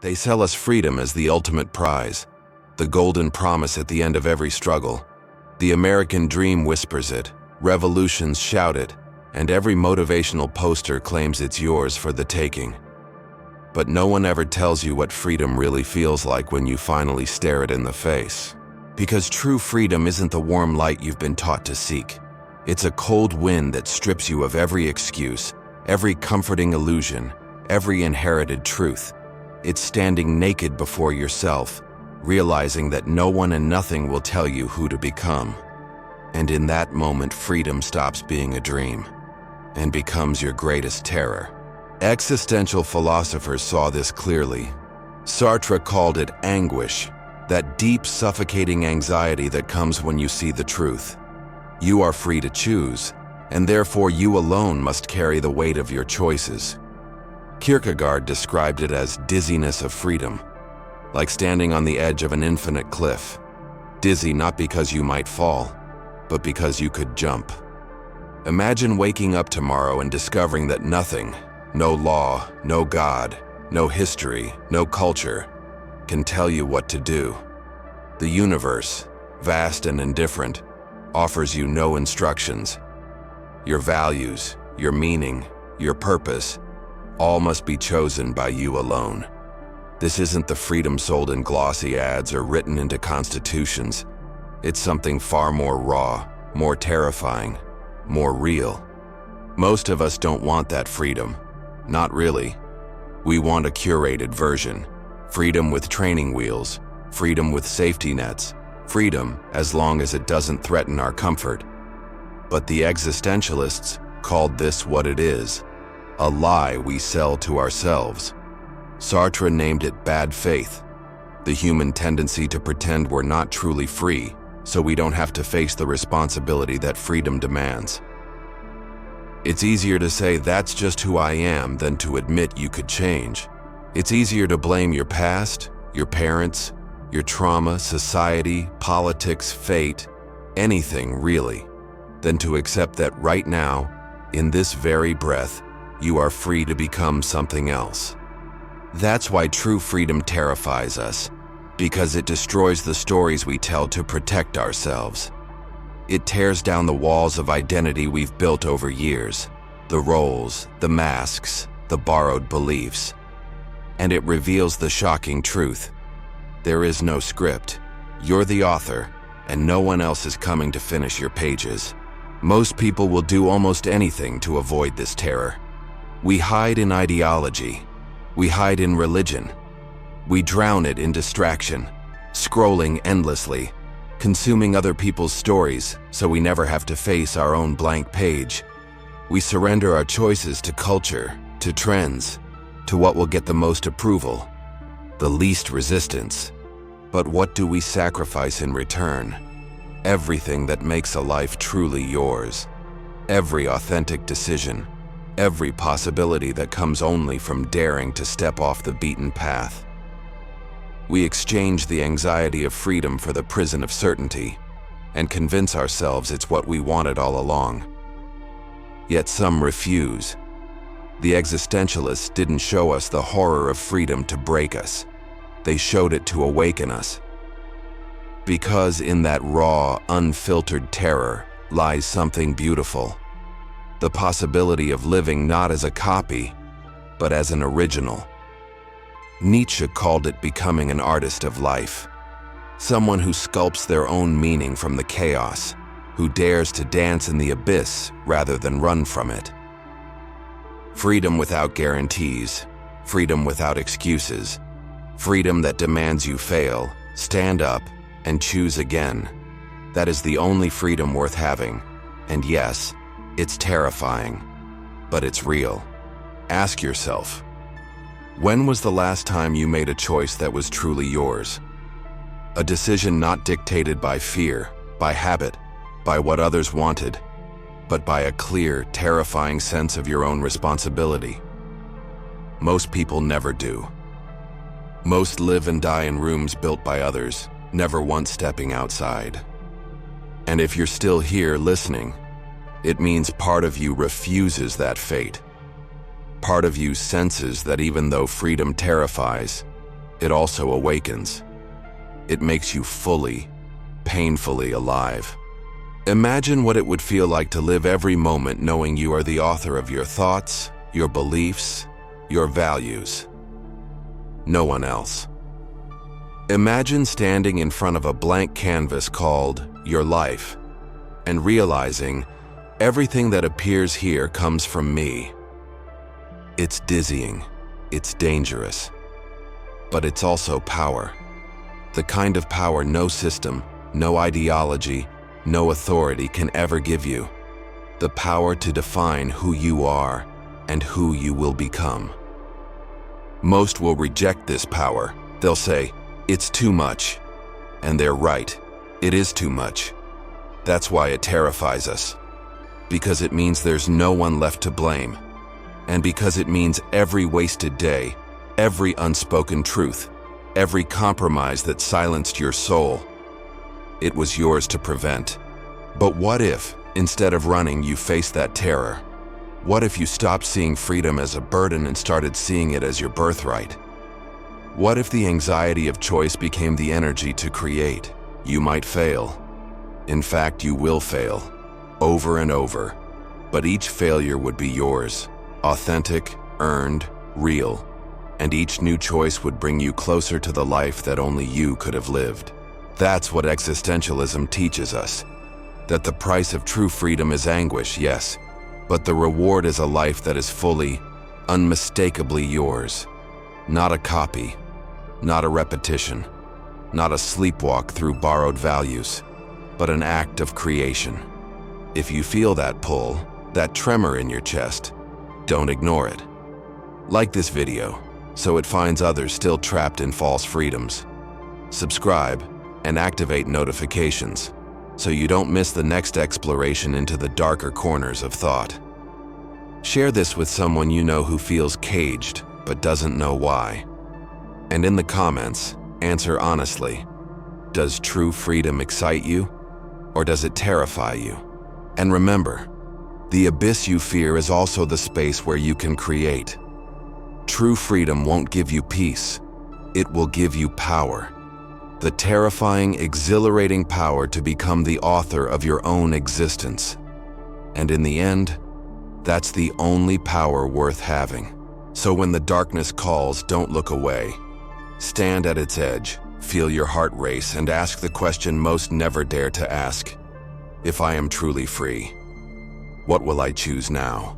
They sell us freedom as the ultimate prize, the golden promise at the end of every struggle. The American dream whispers it, revolutions shout it, and every motivational poster claims it's yours for the taking. But no one ever tells you what freedom really feels like when you finally stare it in the face. Because true freedom isn't the warm light you've been taught to seek. It's a cold wind that strips you of every excuse, every comforting illusion, every inherited truth. It's standing naked before yourself, realizing that no one and nothing will tell you who to become. And in that moment, freedom stops being a dream and becomes your greatest terror. Existential philosophers saw this clearly. Sartre called it anguish, that deep, suffocating anxiety that comes when you see the truth. You are free to choose, and therefore you alone must carry the weight of your choices. Kierkegaard described it as dizziness of freedom, like standing on the edge of an infinite cliff. Dizzy not because you might fall, but because you could jump. Imagine waking up tomorrow and discovering that nothing, no law, no God, no history, no culture, can tell you what to do. The universe, vast and indifferent, offers you no instructions. Your values, your meaning, your purpose, all must be chosen by you alone. This isn't the freedom sold in glossy ads or written into constitutions. It's something far more raw, more terrifying, more real. Most of us don't want that freedom. Not really. We want a curated version. Freedom with training wheels, freedom with safety nets, freedom as long as it doesn't threaten our comfort. But the existentialists called this what it is, a lie we sell to ourselves. Sartre named it bad faith, the human tendency to pretend we're not truly free, so we don't have to face the responsibility that freedom demands. It's easier to say that's just who I am than to admit you could change. It's easier to blame your past, your parents, your trauma, society, politics, fate, anything really, than to accept that right now, in this very breath, you are free to become something else. That's why true freedom terrifies us, because it destroys the stories we tell to protect ourselves. It tears down the walls of identity we've built over years, the roles, the masks, the borrowed beliefs. And it reveals the shocking truth. There is no script. You're the author, and no one else is coming to finish your pages. Most people will do almost anything to avoid this terror. We hide in ideology. We hide in religion. We drown it in distraction, scrolling endlessly, consuming other people's stories so we never have to face our own blank page. We surrender our choices to culture, to trends, to what will get the most approval, the least resistance. But what do we sacrifice in return? Everything that makes a life truly yours. Every authentic decision, every possibility that comes only from daring to step off the beaten path. We exchange the anxiety of freedom for the prison of certainty and convince ourselves it's what we wanted all along. Yet some refuse. The existentialists didn't show us the horror of freedom to break us. They showed it to awaken us. Because in that raw, unfiltered terror lies something beautiful. The possibility of living not as a copy, but as an original. Nietzsche called it becoming an artist of life. Someone who sculpts their own meaning from the chaos, who dares to dance in the abyss rather than run from it. Freedom without guarantees, freedom without excuses, freedom that demands you fail, stand up, and choose again. That is the only freedom worth having. And yes, it's terrifying, but it's real. Ask yourself, when was the last time you made a choice that was truly yours? A decision not dictated by fear, by habit, by what others wanted, but by a clear, terrifying sense of your own responsibility. Most people never do. Most live and die in rooms built by others, never once stepping outside. And if you're still here listening, it means part of you refuses that fate. Part of you senses that even though freedom terrifies, it also awakens. It makes you fully, painfully alive. Imagine what it would feel like to live every moment knowing you are the author of your thoughts, your beliefs, your values. No one else. Imagine standing in front of a blank canvas called your life and realizing everything that appears here comes from me. It's dizzying, it's dangerous, but it's also power. The kind of power no system, no ideology, no authority can ever give you. The power to define who you are and who you will become. Most will reject this power. They'll say, it's too much. And they're right. It is too much. That's why it terrifies us. Because it means there's no one left to blame. And because it means every wasted day, every unspoken truth, every compromise that silenced your soul, it was yours to prevent. But what if, instead of running, you faced that terror? What if you stopped seeing freedom as a burden and started seeing it as your birthright? What if the anxiety of choice became the energy to create? You might fail. In fact, you will fail, over and over. But each failure would be yours, authentic, earned, real. And each new choice would bring you closer to the life that only you could have lived. That's what existentialism teaches us. That the price of true freedom is anguish, yes, but the reward is a life that is fully, unmistakably yours. Not a copy, not a repetition, not a sleepwalk through borrowed values, but an act of creation. If you feel that pull, that tremor in your chest, don't ignore it. Like this video, so it finds others still trapped in false freedoms. Subscribe and activate notifications so you don't miss the next exploration into the darker corners of thought. Share this with someone you know who feels caged but doesn't know why. And in the comments, answer honestly. Does true freedom excite you, or does it terrify you? And remember, the abyss you fear is also the space where you can create. True freedom won't give you peace. It will give you power. The terrifying, exhilarating power to become the author of your own existence. And in the end, that's the only power worth having. So when the darkness calls, don't look away. Stand at its edge, feel your heart race, and ask the question most never dare to ask. If I am truly free, what will I choose now?